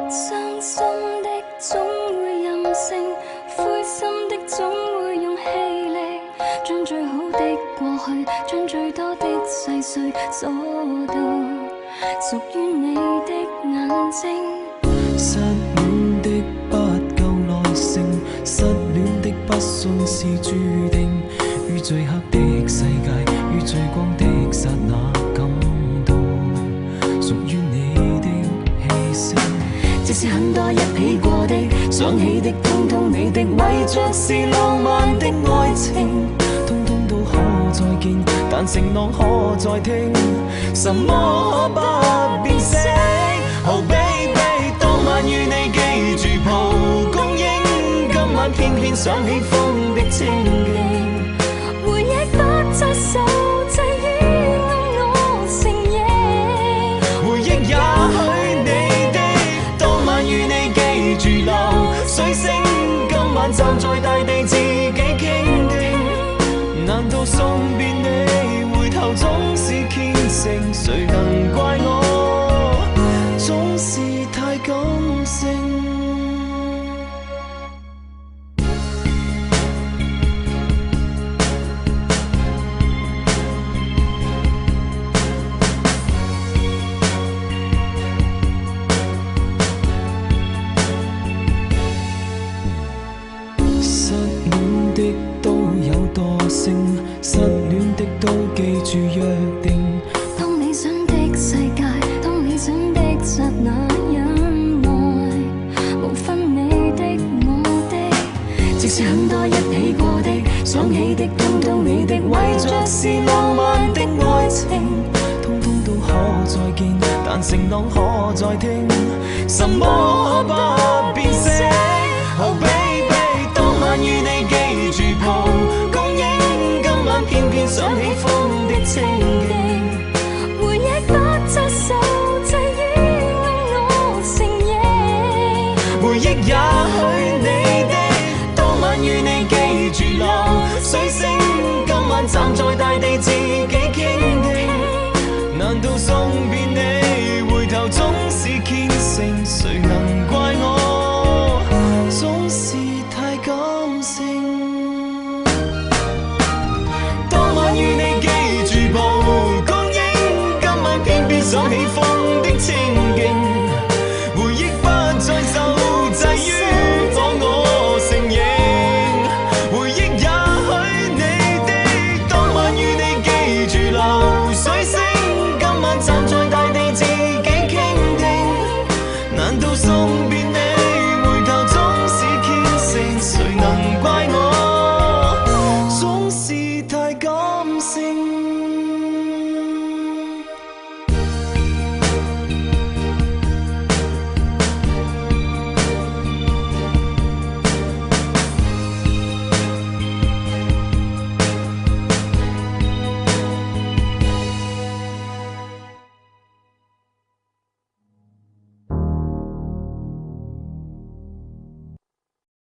傷心的總會任性，灰心的總會用氣力，將最好的過去，將最多的細碎鎖到屬於你的眼睛。失戀的不夠耐性，失戀的不信是注定，於最黑的世界，於最光的剎那感到屬於你的氣息。即使很多一起過的，想起的通通你的，為着是浪漫的愛情，通通都可再見，但承諾可再聽，什麼可不變色。Oh baby， 當晚與你記住蒲公英，今晚偏偏想起風的清勁，回憶不再受制於我承認，回憶也許你的，當晚與你記住流水聲，今晚站在大地自己傾聽，難道送別你回頭總是虔誠，誰能怪我總是太感性。失戀的都有惰性，失戀的都記住約定。當理想的世界，當理想的剎那，忍耐無分你的我的。即使很多一起過的，想起的通通你的，為着是浪漫的愛情，通通都可再見，但承諾可再聽，什麼可不變色。Oh baby， 當晚與你記住蒲公英，今晚偏偏想起風的清勁，回憶不再受制於我承認，回憶也許你的，當晚與你記住流水聲，今晚站在大地自己傾聽，難道送別你回頭總是虔誠，誰能怪我總是太感性。當晚與你記住蒲公英，今晚偏偏想起風的清勁，回憶不再受制於我承認，回憶也許你的，當晚與你記住流水聲，今晚站在大地自己傾聽，難道送別你回頭總是虔誠，誰能怪我總是太感性。